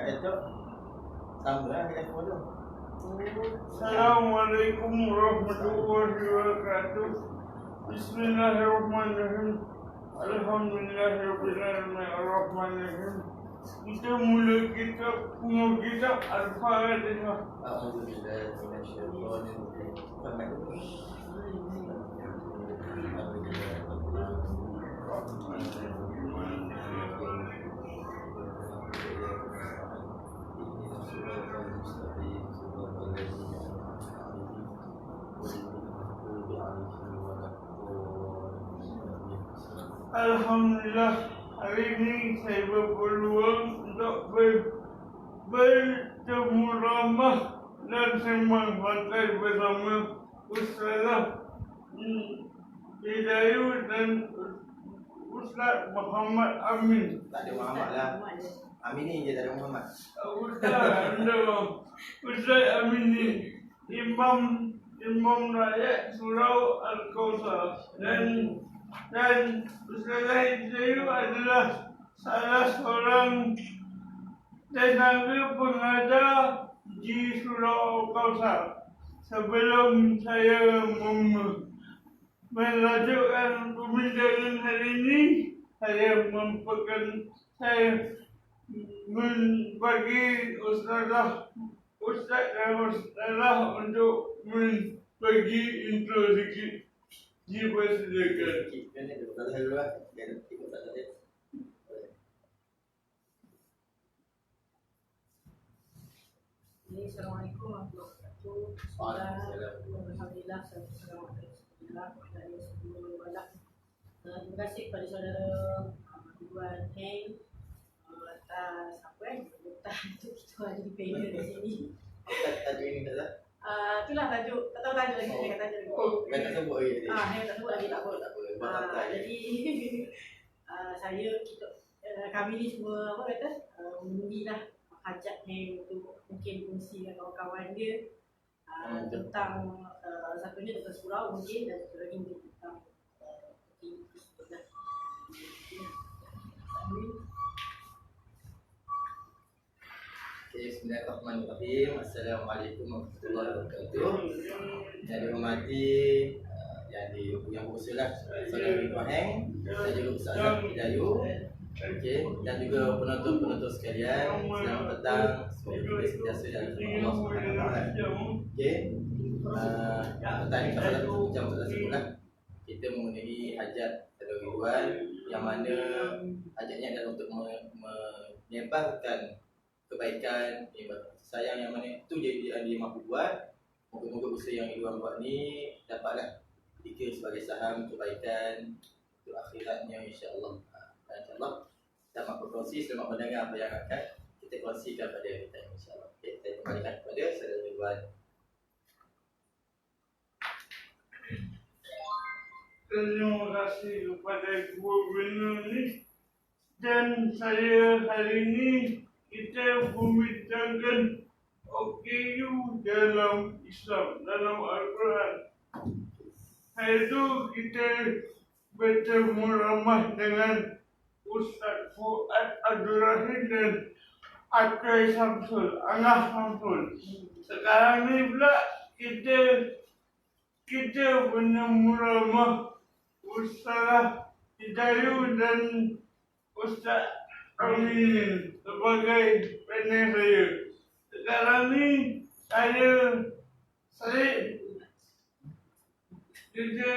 itu sama lah dengan foto. Assalamualaikum warahmatullahi wabarakatuh. Bismillahirrahmanirrahim. Alhamdulillahirabbil alamin arrahmanirrahim. Kita mula kitab Al-Fatihah. Alhamdulillah minasyaitonir Alhamdulillah, hari ini saya berpeluang untuk bertemu ramah dan sembang santai bersama Ustazah Hidayah dan Ustaz Muhammad Amin. Tak ada Muhammad lah. Amin ni je tak ada Muhammad. Ustaz Amin ni Imam rakyat Surau Al-Kausar dan Ustazah Hidayah adalah salah seorang tenaga pengajar di Surau Al-Kausar. Sebelum saya melanjutkan pembincangan hari ini, saya membagi Ustaz dan Ustazah untuk membagi intro sedikit. Dipersilakan. Kan ada Ustazah dulu lah. Kan ikut Ustazah dia. Assalamualaikum warahmatullahi wabarakatuh. Alhamdulillah, terima kasih kepada saudara Tuan Heng atas untuk kita ada di panel di sini. Tajuk ini tak lah. Itulah tajuk, tak tahu tajuk lagi, saya kata tajuk lagi. Kan tak sebut lagi tadi. Saya tak sebut lagi, tak apa. Tak apa. Buat santai. Jadi kami ni semua mengundilah hajat Heng untuk mungkin kongsi dengan kawan-kawan dia tentang satunya tentang surau mungkin dan satu lagi mungkin tentang Bismillahirrahmanirrahim. Assalamualaikum warahmatullahi wabarakatuh. Yang dihormati yang berusaha saudara Ibrahim dan juga Ustazah Hidayah. Okey, dan juga penonton-penonton sekalian, selamat petang. Semoga kita sentiasa dalam Allah Subhanahu Wa Taala. Okey. Petang ni kalau satu jam sudah sebutlah. Kita mengenai hajat saudara Ridwan yang mana hajatnya adalah untuk menyebarkan kebaikan, sayang yang mana itu dia mampu buat. Moga-moga usaha yang Ridwan buat ni dapatlah dikira sebagai saham kebaikan untuk akhiratnya insya-Allah. InsyaAllah selamat berkongsi, selamat mendengar apa yang akan kita kongsikan pada kita insyaAllah. Okay, saya kembalikan kepada saudara Ridwan. Terima kasih kepada dua bina ni. Dan saya hari ini kita membincangkan OKU dalam Islam, dalam Al-Quran. Iaitu kita bertemu ramah dengan Ustaz Fuad Abdul Rahim dan Akai Samsul, Angah Samsul. Sekarang ni pula kita bertemu ramah Ustazah Hidayah dan Ustaz Amin sebagai panel saya. Sekarang ni kita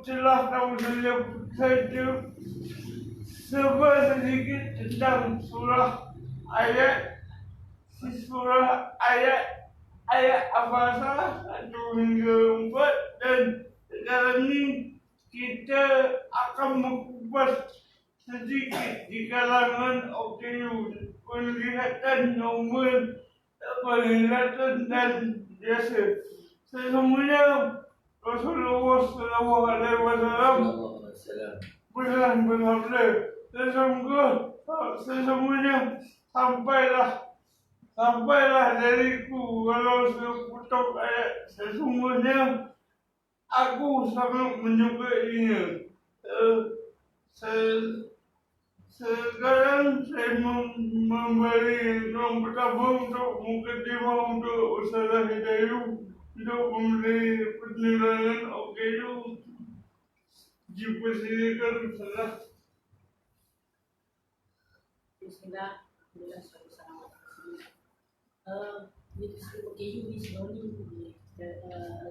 telah tahu saja sedikit tentang surah ayat Abasa 1 hingga 4 dan sekarang ni kita akan mengupas sedikit di kalangan OKU penglihatan nombor penglihatan dan biasa. Sesungguhnya Rasulullah SAW bersabda, sesungguhnya sampailah dariku walau seputuk ayat. Sesungguhnya Aku sangat menyukainya. Eh, se- Sekarang saya memberi ruang pertama untuk mukadimah untuk Ustazah Hidayah untuk memberi penilaian OKU. Dipersilakan Ustazah. Bismillah, alhamdulillah, selamat ini disebut OKU ni sinonim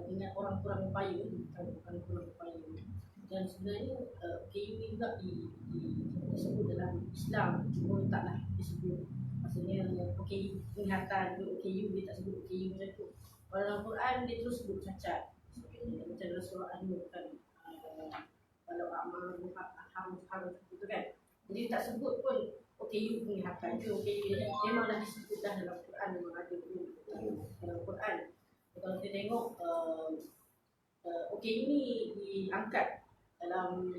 dengan orang kurang upaya, bukan kurang upaya. Dan sebenarnya OKU ni juga disebut dalam Islam, cuma taklah disebut. Maksudnya OKU penglihatan, OKU dia tak sebut OKU macam tu. Kalau dalam Quran dia terus sebut cacat. Macam dalam surah An-Nur kan, kalau amal harus gitu kan. Jadi tak sebut pun OKU penglihatan ke OKU dia memanglah disebut dah dalam Quran, memang ada dalam Quran. Kalau kita tengok OKU ni diangkat dalam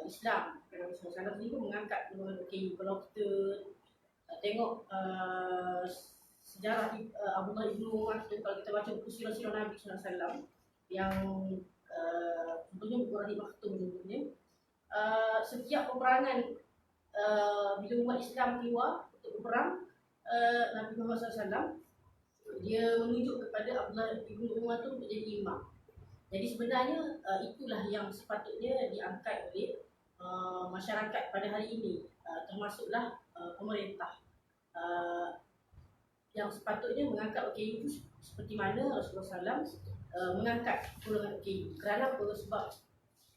Islam. Dalam Islam ni pun mengangkat golongan OKU. Kalau kita tengok sejarah Abdullah ibnu Umar tu, kalau kita baca buku sirah-sirah Nabi SAW yang contohnya buku Rahim Maktum ni, setiap peperangan bila umat Islam keluar untuk berperang, Nabi Muhammad SAW dia menunjuk kepada Abdullah ibnu Umar tu menjadi imam. Jadi sebenarnya itulah yang sepatutnya diangkat oleh masyarakat pada hari ini, termasuklah pemerintah yang sepatutnya mengangkat OKU itu seperti mana Rasulullah SAW mengangkat golongan OKU. Kerana apa? Sebab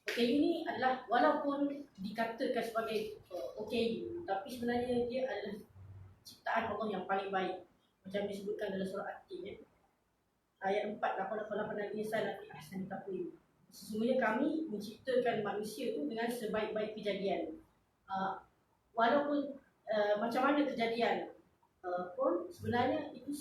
OKU ni adalah, walaupun dikatakan sebagai OKU, tapi sebenarnya dia adalah ciptaan Allah yang paling baik. Macam disebutkan dalam surah At-Tin ya. Ayat 4, 88 al-insan fi ahsani taqwim. Sesungguhnya kami menciptakan manusia tu dengan sebaik-baik kejadian. Walaupun macam mana kejadian pun sebenarnya itu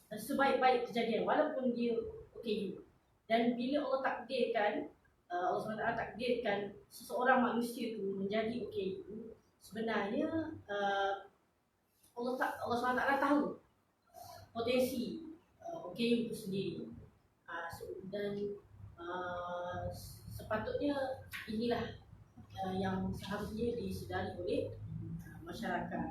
sebaik-baik kejadian walaupun dia OKU. Dan bila Allah takdirkan, Allah SWT takdirkan seseorang manusia tu menjadi OKU, sebenarnya Allah SWT tahu potensi OKU itu sendiri. Dan sepatutnya inilah yang seharusnya disedari oleh masyarakat.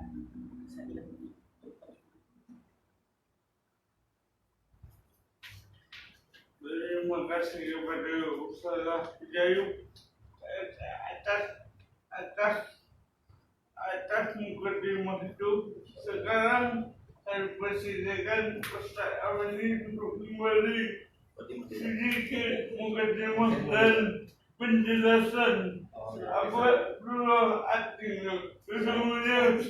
Terima kasih kepada Ustazah Hidayah atas mukadimah itu. Sekarang saya persilakan Ustaz Amani untuk kembali sedikit mukadimah dan penjelasan apabila artinya. Sesungguhnya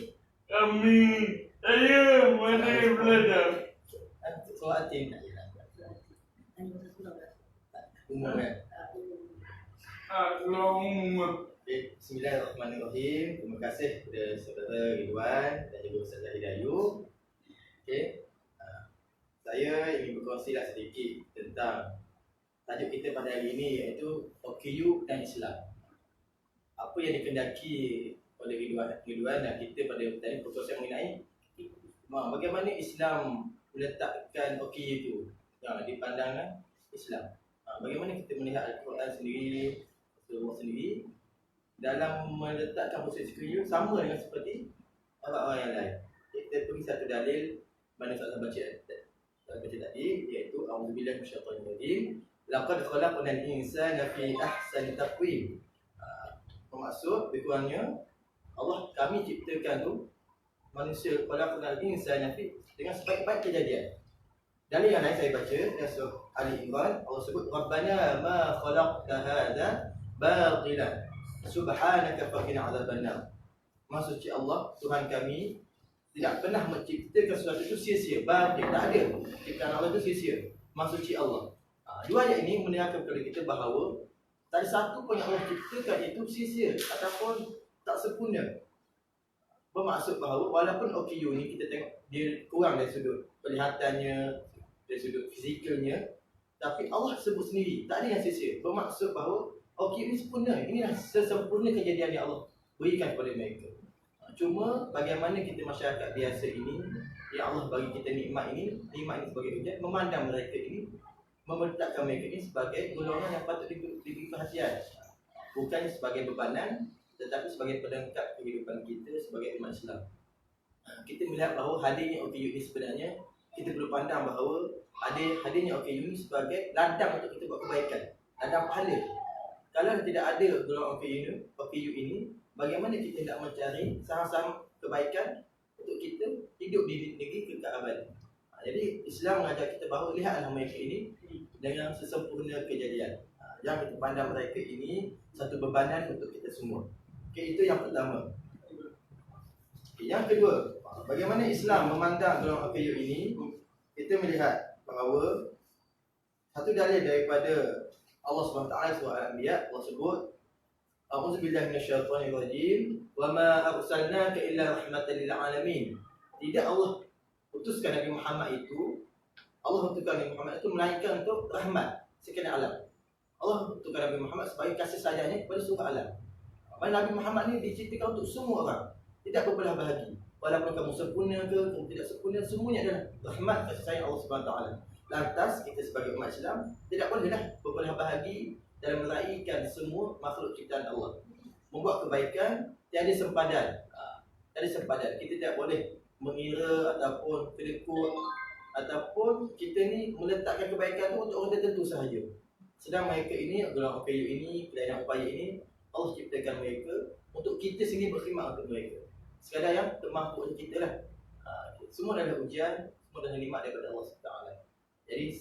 saya masih belajar. Surah At-Tin umum kan? Allahumma. Bismillahirrahmanirrahim. Terima kasih kepada saudara Ridwan dan juga Ustazah Hidayah. Okey. Saya ingin berkongsilah sedikit tentang tajuk kita pada hari ini, iaitu OKU dan Islam. Apa yang dikendaki oleh Ridwan dan kita pada tadi perkongsian mengenai bagaimana Islam meletakkan OKU itu di pandangan Islam. Bagaimana kita melihat Al-Quran sendiri, Rasulullah sendiri dalam meletakkan proses OKU sama dengan seperti orang-orang yang lain. Kita beri satu dalil mana saya baca tadi, iaitu A'udzubillahi minasyaitonir rajim. Laqad khalaqnal insana fi ahsani taqwim. Bermaksud lebih kurangnya kami ciptakan tu manusia khalaqnal insana fi dengan sebaik-baik kejadian. Dalil yang lain saya baca dalam surah Ali Imran, Allah sebut Rabbana ma khalaqta hadza batilan subhanaka faqina adzabannar. Maksud Allah, Tuhan kami tidak pernah menciptakan sesuatu itu sia-sia, batil, tak ada. Ciptaan Allah itu sia-sia. Maksud Allah. Dua ayat ini menerangkan kepada kita bahawa tak ada satu pun yang Allah ciptakan itu sia-sia ataupun tak sempurna. Bermaksud bahawa walaupun OKU ni kita tengok dia kurang dari sudut kelihatannya, dari sudut fizikalnya, tapi Allah sebut sendiri tak ada yang sia-sia. Bermaksud bahawa OKU ni sempurna. Inilah sesempurna kejadian yang Allah berikan kepada mereka. Cuma bagaimana kita masyarakat biasa ini, yang Allah bagi kita nikmat ini sebagai ujian, memandang mereka ini meletakkan mereka ini sebagai golongan yang patut diberi perhatian, bukan sebagai bebanan, tetapi sebagai pelengkap kehidupan kita sebagai umat Islam. Kita melihat bahawa hadirnya OKU ini sebenarnya kita perlu pandang bahawa hadirnya OKU ini sebagai ladang untuk kita buat kebaikan, ladang pahala. Kalau tidak ada golongan OKU ini, bagaimana kita nak mencari saham-saham kebaikan untuk kita hidup di negeri kekal abadi. Jadi Islam mengajar kita bahawa lihatlah mereka ini dengan sesempurna kejadian. Yang kita pandang mereka ini satu bebanan untuk kita semua. Itu yang pertama. Yang kedua, bagaimana Islam memandang golongan OKU ini? Kita melihat bahawa satu dalil daripada Allah SWT surah Al-Anbiya, Allah sebut A'udzubillahi minasyaitonirrajim wa ma arsalnaka illa rahmatan lil alamin. Tidak Allah utuskan Nabi Muhammad itu, Allah utuskan Nabi Muhammad itu melainkan untuk rahmat sekalian alam. Allah utuskan Nabi Muhammad sebagai kasih sayangnya kepada seluruh alam. Nabi Muhammad ni diciptakan untuk semua orang, tidak berbelah bahagi. Walaupun kamu sempurna ke, kamu tidak sempurna, semuanya adalah rahmat kasih sayang Allah SWT. Lantas kita sebagai umat Islam tidak bolehlah berbelah bahagi dalam meraihkan semua makhluk ciptaan Allah. Membuat kebaikan tiada sempadan. Tiada sempadan. Kita tidak boleh mengira ataupun kedekut ataupun kita ni meletakkan kebaikan tu untuk orang tertentu sahaja. Sedang mereka ini, golongan OKU ini, pelayanan upaya ini, Allah ciptakan mereka untuk kita sendiri berkhidmat untuk mereka. Sekadar yang kemampuan kita lah. Semua adalah ujian, semua adalah nikmat daripada Allah SWT. Jadi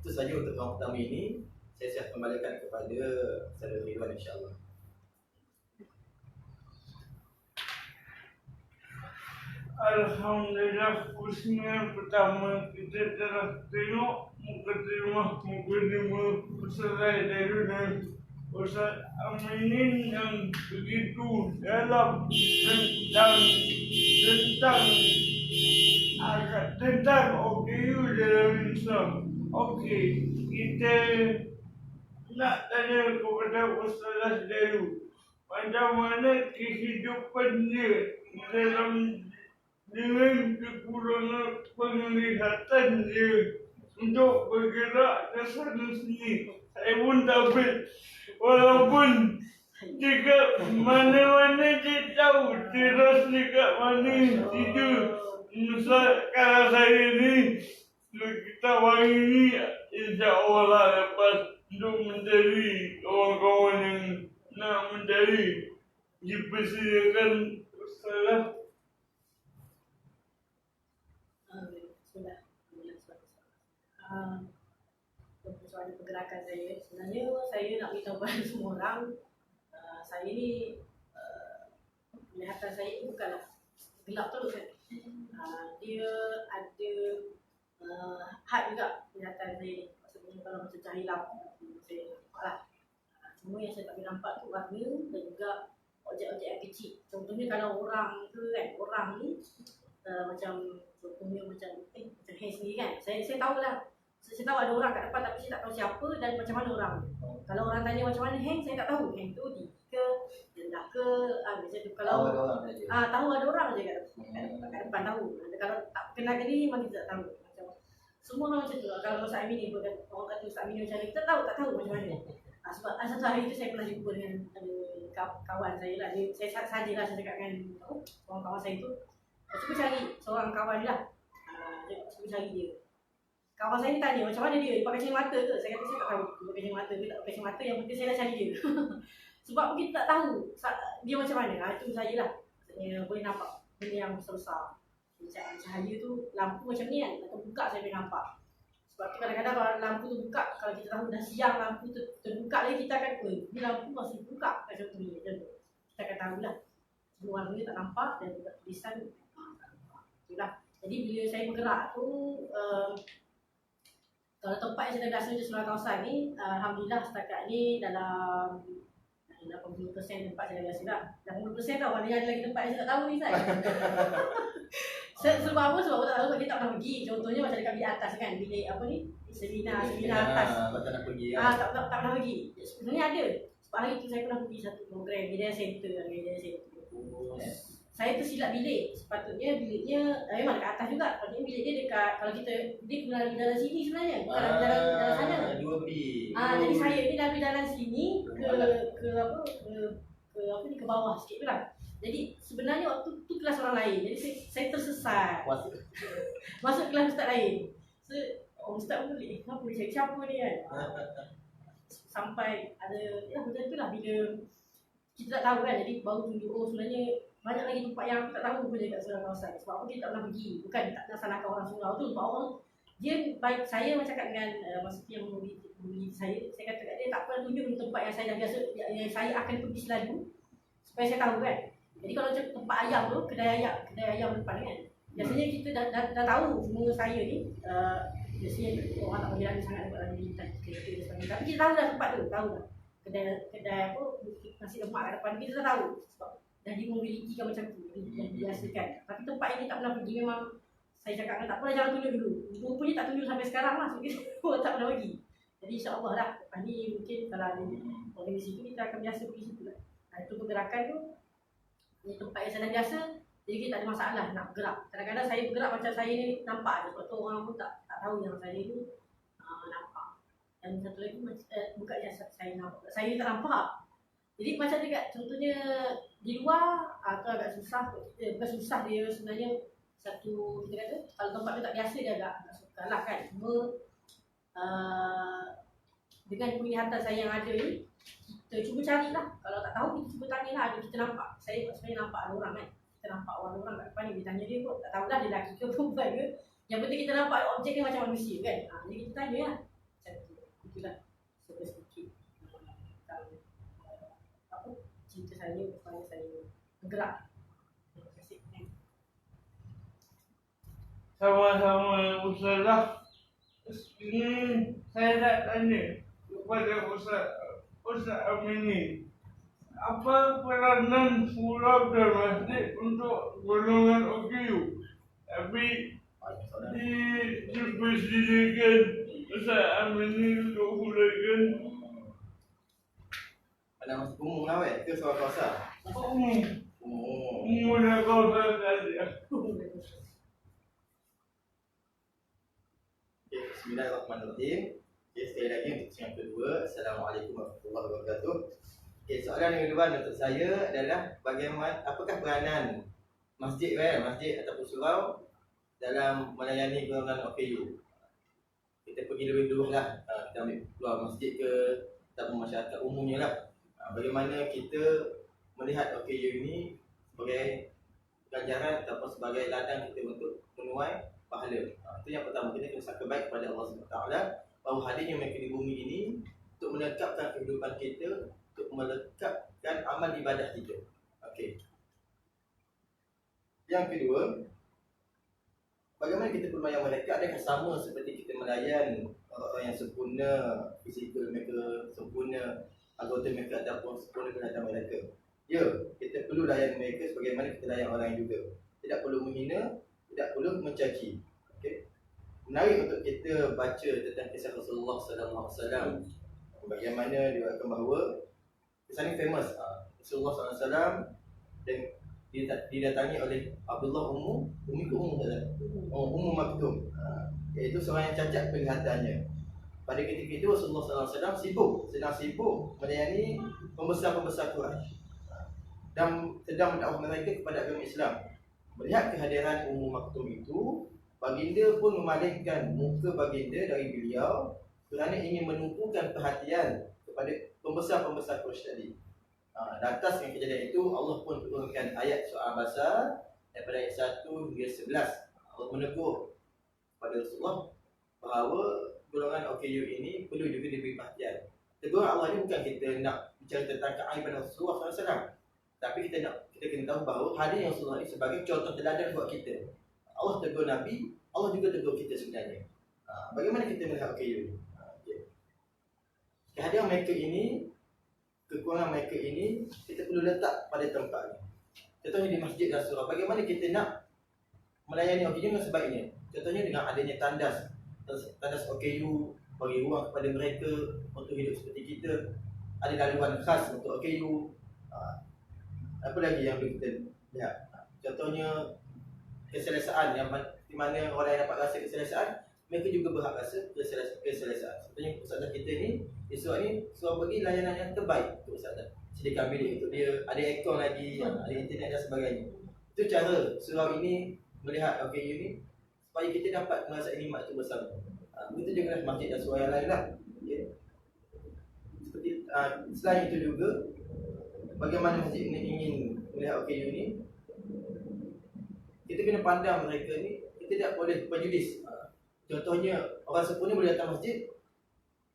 itu saja untuk yang pertama ini. Saya kembalikan kepada Saudara Ridwan, insya-Allah. Alhamdulillah, kursinya pertama kita telah tengok mukadimah selesai dari Ustaz Aminin yang begitu dalam tentang OKU dalam Islam. Okey, kita nak tanya kepada Ustaz Dayu, macam mana kehidupan dia dalam dengan kekurangan penglihatan dia untuk bergerak ke sana sini. Saya pun tak ber, walaupun dekat mana-mana dia tahu teras dekat mana tidur. Misal kalau saya ni kita hari ni insya-Allah lah lepas untuk mencari kawan-kawan yang nak mencari dipersediakan salah. Soalan pergerakan saya, sebenarnya saya nak beritahu kepada semua orang, saya ni penglihatan saya bukanlah gelap terus kan. Dia ada had juga penglihatan saya ni. Maksudnya kalau macam cahaya lampu saya nampak lah. Cuma yang saya tak boleh nampak tu warna dan juga objek-objek yang kecil. Contohnya kalau orang ke kan, orang ni macam contohnya macam hair sendiri kan. Saya tahu lah. Saya tahu ada orang kat depan tapi saya tak tahu siapa dan macam mana orang. Kalau orang tanya macam mana hang, saya tak tahu. Hang tu di ke rendah ke macam tu. Kalau tahu ada orang je kat depan tahu. Kalau tak kenal diri memang kita tak tahu. Macam semua orang macam tu. Kalau Ustaz Amin ni orang kata Ustaz Amin macam ni, kita tahu tak tahu macam mana. Sebab satu hari tu saya pernah jumpa dengan kawan saya lah. Saya sajalah saya cakap dengan orang kawan saya tu. Saya cuba cari seorang kawan dia lah. Cuba cari dia. Kawan saya ni tanya macam mana dia pakai kacang mata ke? Saya kata saya tak tahu pakai kacang mata ke tak pakai kacang mata, yang penting saya dah cari dia. Sebab kita tak tahu dia macam mana. Itu saya lah. Maksudnya boleh nampak benda yang besar-besar. Cahaya tu lampu macam ni kan, atau buka saya boleh nampak. Sebab tu kadang-kadang kalau lampu tu buka, kalau kita tahu dah siang lampu tu terbuka lagi, kita akan ni lampu masih buka macam tu ni. Kita akan tahu lah. Semua warna ni tak nampak dan juga tulisan tak nampak. Itulah. Jadi bila saya bergerak tu kalau tempat yang saya biasa je seluruh kawasan ni, alhamdulillah setakat ni dalam 80% tempat saya biasa dah. 80% tau, mana yang ada lagi tempat yang saya tak tahu ni saya. Sebab apa? Sebab tak tahu sebab kita tak pernah pergi. Contohnya macam dekat bilik atas kan, bilik apa ni? Seminar atas. Tak nak pergi kan? Tak pernah pergi. Sebenarnya ada. Sebab hari tu saya pernah pergi satu program media center. saya tersilap bilik. Sepatutnya biliknya memang dekat atas juga. Sepatutnya bilik dia dekat, kalau kita dia kena di dalam sini sebenarnya, bukan dalam sana. 2B. Jadi saya ni dari dalam sini ke bawah sikit tu lah. Jadi sebenarnya waktu tu kelas orang lain. Jadi saya tersesat. Masuk kelas ustaz lain. So, ustaz pun boleh, kenapa boleh cari siapa ni kan? Sampai ada, ya macam tu lah bila kita tak tahu kan. Jadi baru tunjuk, sebenarnya banyak lagi tempat yang aku tak tahu pun dekat surau kawasan. Sebab apa kita tak pernah pergi. Bukan tak nak salahkan orang surau tu. Sebab orang, dia baik, saya macam cakap dengan maksudnya yang membeli saya kata kat dia tak pernah tunjuk tempat yang saya dah biasa, yang saya akan pergi selalu. Supaya saya tahu kan. Jadi kalau macam tempat ayam tu, kedai ayam depan kan. Biasanya kita dah tahu semua saya ni. Biasanya orang tak berani sangat dapat lagi kereta dan sebagainya. Tapi kita tahu dah tempat tu, tahu dah. Kedai apa, nasi lemak kat depan kita dah tahu. Sebab dah dimilikikan macam tu, dibiasakan. Tapi tempat ini tak pernah pergi, memang saya cakap kan tak pernah jangan tunjuk dulu. Rupanya tak tunjuk sampai sekarang lah, so kita tak pernah pergi. Jadi insyaAllah lah, lepas ni mungkin kalau ada orang di situ, kita akan biasa pergi situ lah. Itu pergerakan tu, ni tempat yang saya dah biasa, jadi kita tak ada masalah nak bergerak. Kadang-kadang saya bergerak macam saya ni nampak je, sebab tu orang pun tak tahu yang saya ni nampak. Dan satu lagi, bukan yang saya nampak, saya tak nampak. Jadi macam dekat contohnya di luar tu agak susah, bukan susah dia sebenarnya satu, kita kata kalau tempat tu tak biasa dia agak sukar lah kan. Cuma dengan penglihatan saya yang ada ni, kita cuba carilah. Kalau tak tahu kita cuba tanya lah, ada kita nampak. Saya sebenarnya nampak ada orang kan. Kita nampak orang kat depan ni, dia tanya dia pun tak tahulah dia lelaki ke perempuan ke. Yang penting kita nampak objek dia macam manusia kan. Jadi kita tanya lah. Macam tu. Itulah sedikit cerita saya supaya saya bergerak. Terima kasih. Sama-sama Ustaz lah. Ini saya nak tanya kepada Ustaz Amini. Apa peranan surau dan masjid untuk golongan OKU? Tapi dipersilakan Ustaz Amini untuk huraikan. Pada masa umum lah ke surau kawasan? Umum dan kawasan saja. Bismillahirrahmanirrahim. Sekali lagi untuk yang kedua, Assalamualaikum warahmatullahi wabarakatuh. Soalan yang kedua untuk saya adalah bagaimana, apakah peranan masjid masjid ataupun surau dalam melayani golongan OKU? Kita pergi lebih dulu lah, kita ambil keluar masjid ke ataupun masyarakat umumnya lah. Bagaimana kita melihat OKU ini sebagai ganjaran ataupun sebagai ladang kita untuk menuai pahala. Itu yang pertama, kita kena sangka baik kepada Allah SWT bahawa hadirnya mereka di bumi ini untuk melengkapkan kehidupan kita, untuk melengkapkan amal ibadah kita. Okey. Yang kedua, bagaimana kita bermayan mereka? Adakah sama seperti kita melayan orang yang sempurna, fizikal mereka sempurna, anggota mereka ataupun sempurna kesihatan mereka? Ya, kita perlu layan mereka sebagaimana kita layan orang lain juga. Tidak perlu menghina, tidak perlu mencaci. Okey. Menarik untuk kita baca tentang kisah Rasulullah SAW. Bagaimana dikatakan bahawa kisah ini famous. Rasulullah SAW dan didatangi oleh Abdullah Ummu Maktum, iaitu seorang yang cacat penglihatannya. Pada ketika itu Rasulullah SAW sedang sibuk melayani pembesar-pembesar Quraisy dan sedang mendakwah mereka kepada agama Islam. Melihat kehadiran Ummu Maktum itu, baginda pun memalingkan muka baginda dari beliau kerana ingin menumpukan perhatian kepada pembesar-pembesar Quraisy tadi. Atas yang kejadian itu, Allah pun turunkan ayat surah Al-Baqarah daripada ayat 1 hingga 11. Allah menegur kepada Rasulullah bahawa golongan OKU ini perlu juga diberi perhatian. Tegur Allah ini bukan kita nak bicara tentang keaiban Rasulullah SAW, tapi kita kena tahu bahawa hadirnya Rasulullah ini sebagai contoh teladan buat kita. Allah tegur Nabi, Allah juga tegur kita sebenarnya. Bagaimana kita melihat OKU ini? Kehadiran mereka ini, kekurangan mereka ini, kita perlu letak pada tempatnya. Contohnya di masjid dan surau, bagaimana kita nak melayani OKU dengan sebaiknya? Contohnya dengan adanya tandas OKU, bagi ruang kepada mereka untuk hidup seperti kita. Ada laluan khas untuk OKU. Apa lagi yang perlu kita lihat? contohnya keselesaan di mana orang yang dapat rasa keselesaan, mereka juga berhak rasa keselesaan. Contohnya ustazah kita ni, esok ni suruh bagi layanan yang terbaik untuk ustazah. Sediakan bilik untuk dia, ada aircon lagi, ada internet dan sebagainya. Itu cara surau ini melihat OKU ni supaya kita dapat merasai nikmat itu bersama. Begitu juga masjid dan surau yang lain lah. Okay. Seperti selain itu juga, bagaimana masjid ini ingin melihat OKU ni, kita kena pandang mereka ni, kita tidak boleh prejudis. Contohnya orang sempurna boleh datang masjid,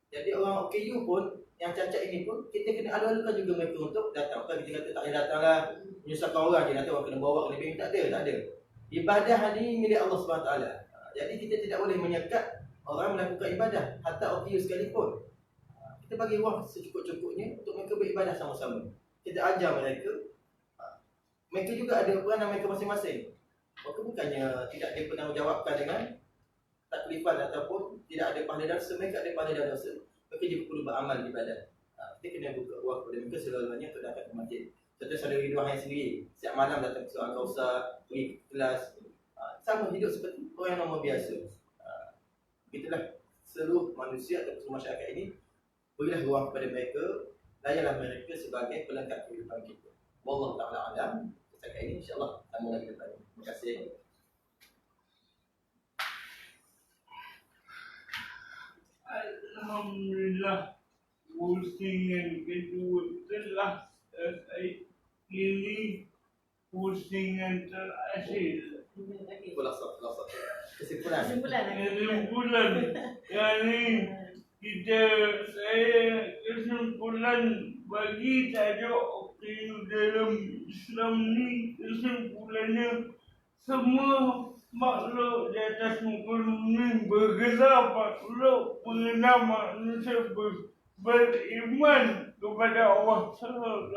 jadi orang OKU pun yang cacat ini pun kita kena alu-alukan juga mereka untuk datang. Bukan kita kata tak boleh datang lah, menyusahkan orang je, nanti orang kena bawa, kena bimbing. Tak ada. Ibadah ni milik Allah SWT. Jadi kita tidak boleh menyekat orang melakukan ibadah, hatta OKU sekalipun. Kita bagi ruang secukup-cukupnya untuk mereka beribadah sama-sama. Kita ajar mereka, mereka juga ada peranan mereka masing-masing. Maka bukannya tidak dipertanggungjawabkan dengan taklifan ataupun tidak ada pahala dosa, mereka ada pahala dosa. Mereka juga perlu beramal ibadah. Kita kena buka ruang kepada mereka selalunya untuk datang ke masjid. Contoh saudara Ridwan yang sendiri, setiap malam datang ke surau Al-Kausar, pergi ke kelas, sama hidup seperti orang yang normal biasa. Begitulah seluruh manusia atau seluruh masyarakat ini, berilah ruang kepada mereka, layanlah mereka sebagai pelengkap kehidupan kita. Wallahu ta'ala alam. Setakat ini insyaAllah sambung lagi depan. Terima kasih. Alhamdulillah, pusingan kedua telah selesai. Kini pusingan terakhir. Kesimpulan. Kesimpulan yang ini kesimpulan bagi tajuk OKU dalam Islam ni, kesimpulannya semua makhluk di atas muka bumi bergerak makhluk mengenal manusia beriman kepada Allah SWT,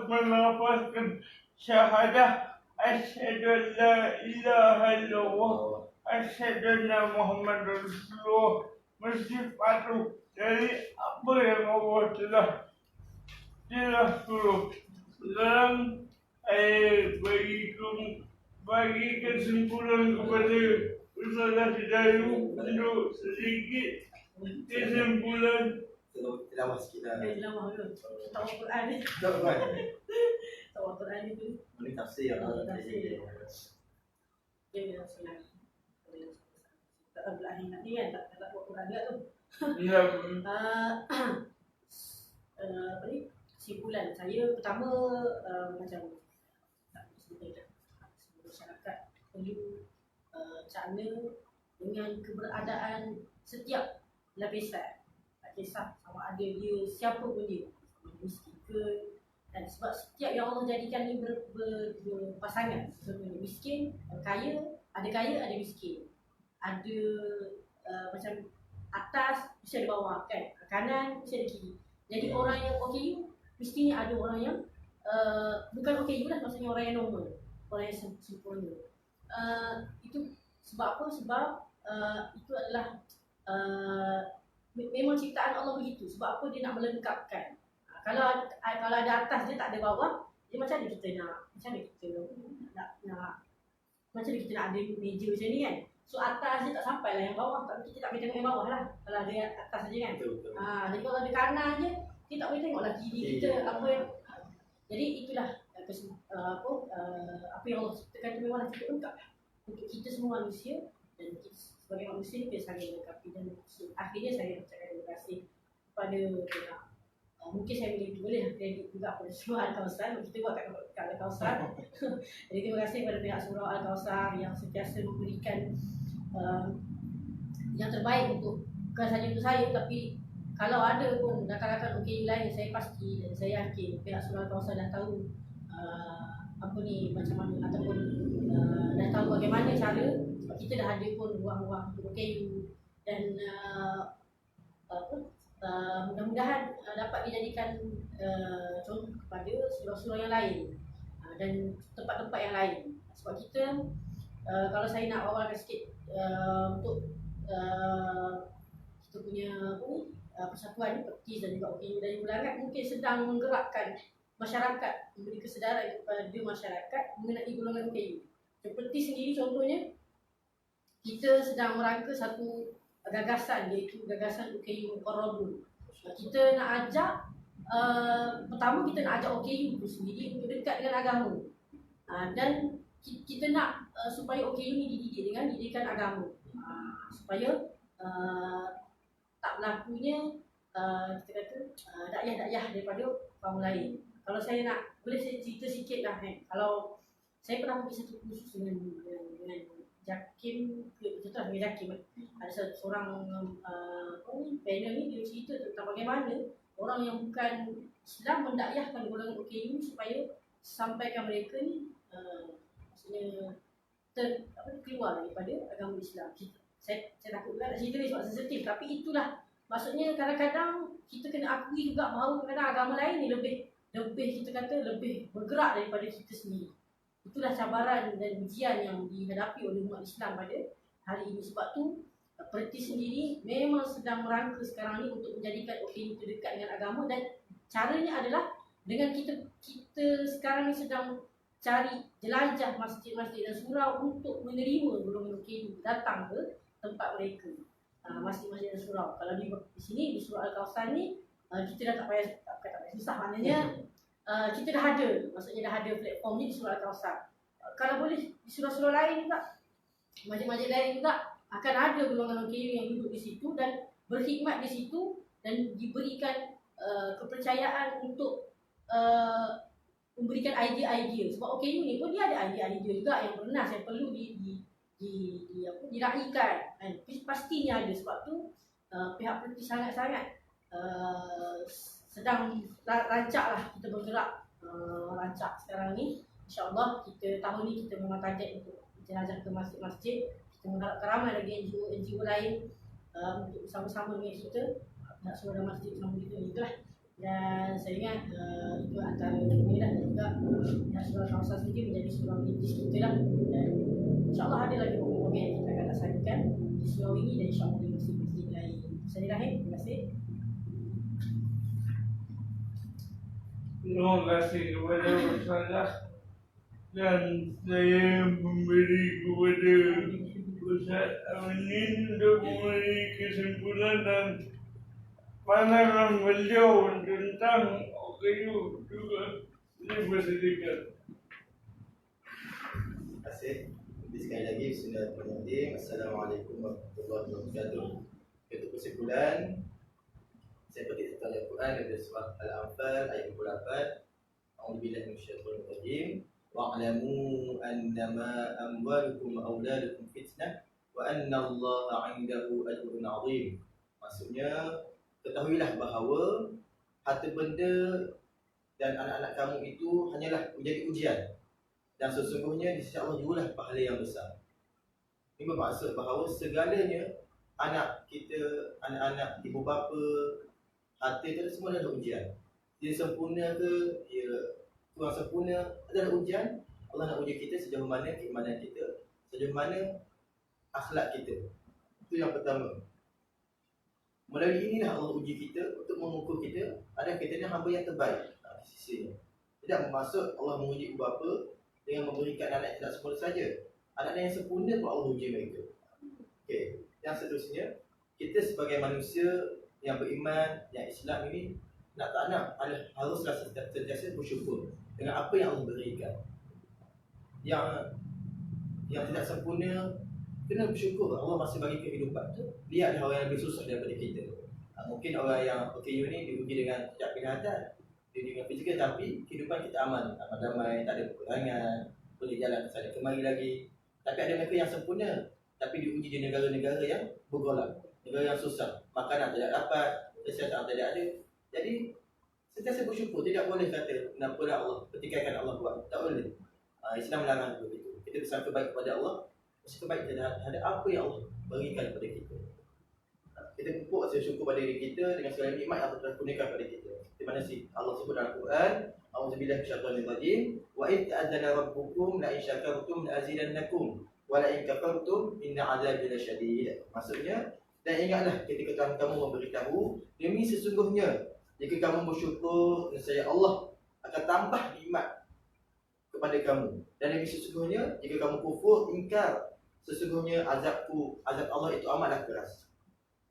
melafazkan syahadah asyhadu an la ilaha illallah asyhadu anna Muhammadar Rasulullah, mesti patuh dari apa yang Allah telah suruh. Sekarang bagi kesimpulan kepada Ustazah Hidayu untuk sedikit kesimpulan. Tilawah sikit lah. Tilawah dulu. Tahu Quran ni. Tahu Quran ni tu. Boleh tafsir lah. Tafsir. Dia dah senang. Tak ada belah ingat ni kan, tak buat Quran juga tu. Ya. Apa ni? Kesimpulan saya pertama macam tak sebenarnya masyarakat perlu cara dengan keberadaan setiap lapisan, tak kisah sama ada dia siapa pun dia, miskin ke, dan sebab setiap yang Allah jadikan ni berpasangan, sebenarnya miskin, kaya, ada miskin, ada macam atas mesti ada bawah kan, kanan mesti ada kiri. Jadi orang yang OKU mestinya ada orang yang bukan OKU lah, maksudnya orang yang normal, orang yang sempurna. Itu sebab apa? Sebab itu adalah memang ciptaan Allah begitu. Sebab apa? Dia nak melengkapkan. Kalau ada atas dia tak ada bawah, dia macam mana kita nak macam mana kita nak ada meja macam ni kan. So atas dia tak sampai lah yang bawah, tapi kita tak boleh tengok yang bawah lah kalau ada atas saja kan. Jadi kalau ada kanan je, kita tak boleh tengok lah kiri kita apa yang. Jadi itulah apa yang Allah ciptakan tu memang cukup lengkap untuk kita semua manusia, dan kita sebagai manusia ni kita saling melengkapi. Dan akhirnya saya ucapkan terima kasih kepada mungkin saya boleh kredit juga kepada surau Al-Kausar, kita buat kat Al-Kausar. Jadi terima kasih kepada pihak surau Al-Kausar yang sentiasa memberikan yang terbaik untuk, bukan sahaja untuk saya, tapi kalau ada pun rakan-rakan OKU lain, saya pasti dan saya yakin pihak surau Al-Kausar dah tahu apa ni macam mana, ataupun dah tahu bagaimana cara, sebab kita dah ada pun ruang-ruang untuk OKU, dan mudah-mudahan dapat dijadikan contoh kepada surau-surau yang lain dan tempat-tempat yang lain. Sebab kita kalau saya nak awalkan sikit untuk kita punya persatuan Pertis dan juga OKU dan Mulangat mungkin sedang menggerakkan masyarakat, memberi kesedaran kepada masyarakat mengenai golongan OKU. Seperti sendiri contohnya, kita sedang merangka satu gagasan, iaitu gagasan OKU Muqarrabun. Kita nak ajak, pertama kita nak ajak OKU itu sendiri untuk dekat dengan agama. Dan kita nak supaya OKU ni dididik dengan didikan agama, supaya tak berlakunya kita kata dakyah-dakyah daripada kaum lain. Kalau saya nak, boleh saya cerita sikit lah Kalau saya pernah pergi satu kursus dengan Jakim, contohlah dengan Jakim, ada seorang panel ni, dia cerita tentang bagaimana orang yang bukan Islam mendakyahkan golongan OKU supaya sampaikan mereka ni maksudnya keluar daripada agama Islam. Saya takut juga nak cerita ni sebab sensitif, tapi itulah maksudnya. Kadang-kadang kita kena akui juga bahawa kadang agama lain ni lebih kita kata lebih bergerak daripada kita sendiri. Itulah cabaran dan ujian yang dihadapi oleh umat Islam pada hari ini. Sebab tu Perti sendiri memang sedang merangka sekarang ni untuk menjadikan OKU itu dekat dengan agama, dan caranya adalah dengan kita sekarang ni sedang cari jelajah masjid-masjid dan surau untuk menerima golongan OKU datang ke tempat mereka. Masjid-masjid dan surau. Kalau di sini di Surau Al-Kausar ni kita dah tak payah susah, maknanya kita dah ada, maksudnya dah ada platform ni di Surau Al-Kausar. Kalau boleh di surau-surau lain juga, masjid-masjid lain juga akan ada golongan OKU yang duduk di situ dan berkhidmat di situ dan diberikan kepercayaan untuk memberikan idea-idea. Sebab OKU ni pun dia ada idea-idea juga yang bernas, yang perlu diraikan, kan? Pastinya ada. Sebab tu pihak Perti sangat-sangat sedang rancak lah, kita bergerak rancak sekarang ni. InsyaAllah kita tahun ni kita memang target untuk jelajah ke masjid-masjid. Kita mengharapkan ramai lagi NGO lain untuk bersama-sama dengan kita nak suara masjid bersama kita ni lah. Dan saya ingat itu antara ini lah, dan juga surau kawasan sendiri menjadi surau lintis kita lah. Dan insyaAllah ada lagi program yang kita akan laksanakan di surau ini dan insyaAllah di masjid-masjid lain. Saya Rahim, terima kasih. Terima kasih kepada Ustazah, dan saya memberi kepada Ustaz Amin untuk memberi kesimpulan dan pandangan beliau tentang OKU juga dipersilakan. Terima kasih. Jadi sekali lagi bismillahirrahmanirrahim. Assalamualaikum warahmatullahi wabarakatuh. Untuk kesimpulan, saya petik satu ayat Quran dari surah Al-Anfal ayat 28. A'udzubillahi minasyaitonir rajim. Wa'lamu annama amwalukum wa auladukum fitnah wa annallaha 'indahu ajrun 'azim. Maksudnya, ketahuilah bahawa harta benda dan anak-anak kamu itu hanyalah menjadi ujian, dan sesungguhnya di sisi Allah jugalah pahala yang besar. Ini bermaksud bahawa segalanya, anak kita, anak-anak, ibu bapa, harta itu semua adalah ujian. Dia sempurna ke, dia kurang sempurna, adalah ujian. Allah nak uji kita sejauh mana keimanan kita, sejauh mana akhlak kita. Itu yang pertama. Melalui inilah Allah uji kita untuk mengukur kita, adakah kita ni hamba yang terbaik di sisinya. Tidak bermaksud Allah menguji ibu bapa dengan memberikan anak yang tidak sempurna saja. Anak yang sempurna pun Allah uji mereka. Okey. Yang seterusnya, kita sebagai manusia yang beriman, yang Islam ini, nak tak nak haruslah sentiasa bersyukur dengan apa yang Allah berikan. Yang tidak sempurna, kena bersyukur Allah masih bagi kehidupan tu. Lihat orang yang lebih susah daripada kita. Mungkin orang yang OKU ni diuji dengan tidak penglihatan, diuji dengan fizikal, tapi kehidupan kita aman damai, tak ada peperangan, boleh jalan ke sana kemari lagi. Tapi ada mereka yang sempurna, tapi diuji di negara-negara yang bergolak, negara yang susah, makanan tidak dapat, kesihatan tidak ada. Jadi sentiasa bersyukur. Tidak boleh kata kenapa Allah pertikaikan Allah buat. Tak boleh. Islam melarang begitu. Kita bersangka baik kepada Allah, bersangka baik terhadap apa yang Allah berikan kepada kita. Kita pupuk rasa syukur pada diri kita dengan segala nikmat yang Allah telah kurniakan kepada kita. Di mana sih Allah sebut dalam Quran, A'udzubillahi minasyaitonir rajim, wa id ta'adzana rabbukum la in syakartum la azidannakum wa la in kafartum inna 'adzabi lasyadid. Maksudnya, dan ingatlah ketika Tuhan kamu memberitahu, demi sesungguhnya jika kamu bersyukur, nescaya Allah akan tambah nikmat kepada kamu. Dan yang sesungguhnya jika kamu kufur, ingkar, sesungguhnya azab Allah itu amatlah keras.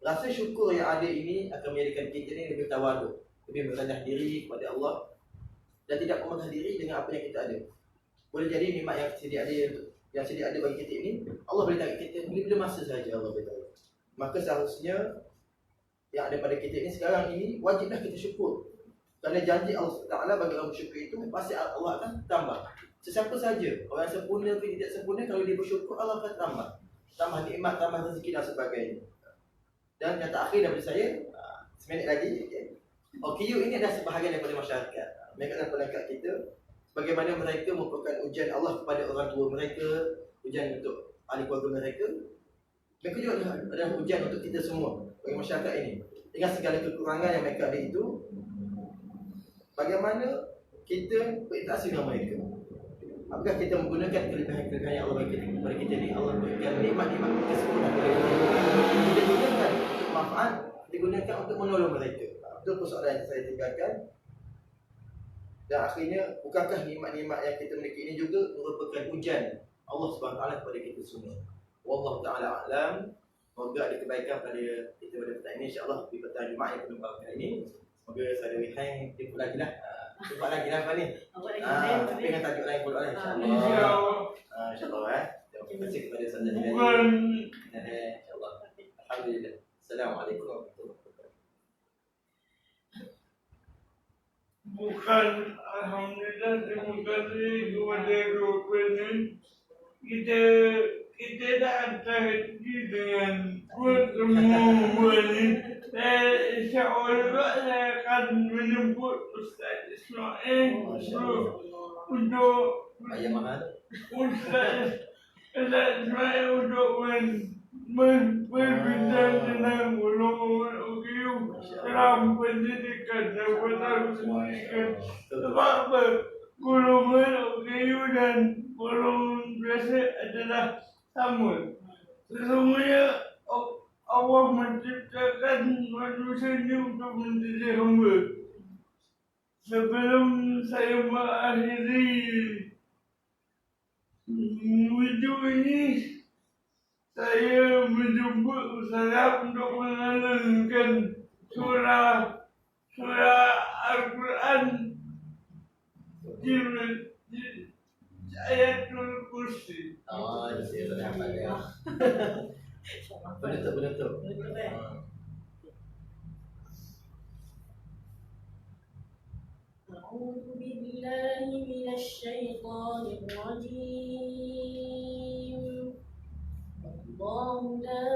Rasa syukur yang ada ini akan menjadikan kita ni lebih tawaduk, lebih merendah diri kepada Allah dan tidak merendah diri dengan apa yang kita ada. Boleh jadi nikmat yang sedia ada bagi kita ini Allah boleh tarik kita bila masa saja Allah beritahu. Maka seharusnya yang ada pada kita ini sekarang ini wajiblah kita syukur. Kerana janji Allah Taala bagi orang bersyukur itu pasti Allah akan tambah. Sesiapa saja, orang sempurna atau tidak sempurna, kalau dia bersyukur Allah akan tambah nikmat, tambah rezeki dan sebagainya. Dan kata akhir daripada saya, seminit lagi, okay. OKU ini adalah sebahagian daripada masyarakat. Mereka adalah pelengkap kita. Bagaimana mereka merupakan ujian Allah kepada orang tua mereka, ujian untuk ahli keluarga mereka. Mereka juga adalah ujian untuk kita semua, bagi masyarakat ini. Dengan segala kekurangan yang mereka ada itu, bagaimana kita berinteraksi dengan mereka. Apakah kita menggunakan kelebihan-kelebihan yang Allah bagi kepada kita ni, Allah berikan nikmat-nikmat kesempurnaan kepada kita. Kita gunakan untuk manfaat, kita gunakan untuk menolong mereka. Itu persoalan yang saya tinggalkan. Dan akhirnya, bukankah nikmat-nikmat yang kita miliki ini juga merupakan ujian Allah SWT kepada kita semua. Wallahu ta'ala a'lam. Semoga ada kebaikan pada kita pada petang ini. InsyaAllah di petang Jumaat yang penuh berkah ini. Semoga saudara Wihang jumpa lagi lah. Jumpa lagi lah Pak ni. Tapi dengan tajuk lain pula lah insyaAllah. InsyaAllah terima kasih kepada saudara Wihang. InsyaAllah. Alhamdulillah. Assalamualaikum warahmatullahi wabarakatuh. Bukan alhamdulillah, terima kasih kepada Rukun. Kita dah terhenti dengan pertemuan ini. InsyaAllah saya akan menjemput Ustaz Ismail untuk Ayah mahal. Ustaz Ismail untuk berbincang tentang golongan OKU dalam pendidikan dan pendidikan. Sebab apa? Golongan OKU dan golongan biasa adalah sama. Sesungguhnya Allah menciptakan manusia ini untuk menjadi hamba. Sebelum saya mengakhiri video ini, saya menjemput Ustaz untuk mengalankan surah Al-Quran di Ayatul Kursi. Oh, saya tak dapat dia. Betul. أعوذ بالله من الشيطان الرجيم. الله لا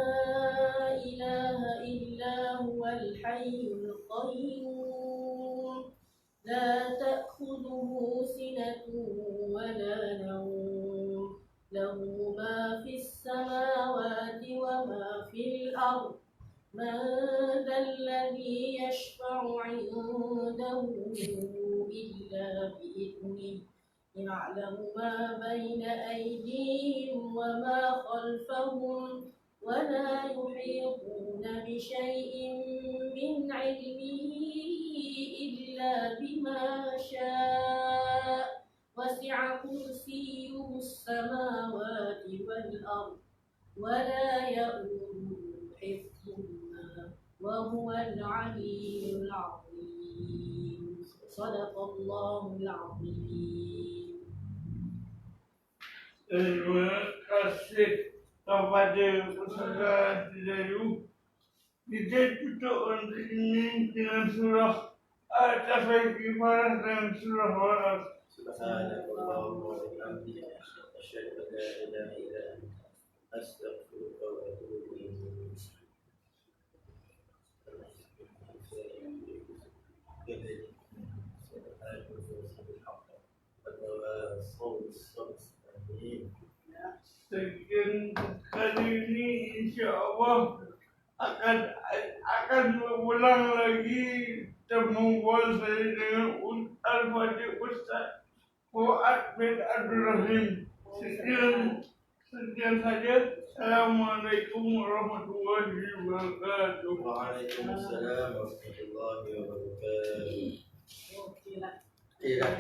إله إلا هو الحي القيوم لا تأخذه سنة ولا نوم له ما في السماوات وما في الأرض من ذا الذي يشفع عنده إلا بإذنه يعلم ما بين أيديهم وما خلفهم ولا يحيطون بشيء من علمه إلا بما شاء وسع كرسيه السماوات والأرض ولا يؤوده حفظهما وهو العلي العظيم. صدق الله العظيم. Terima kasih kepada Ustaz Dayu. Kita tutup untuk ini dengan surah Al-Tafakifah dan surah Al-As. Subhanallahumma wa bihamdihi asyhadu an la ilaha illa anta astaghfiruka wa atubu ilaik. Sekian kali ini insya-Allah akan berulang lagi temuan saya dengan Al-Fatih Ustaz Fuad bin Abdul Rahim. Sekian saja. Assalamualaikum warahmatullahi wabarakatuh. Waalaikumsalam warahmatullahi wabarakatuh. Okey lah. Okay lah.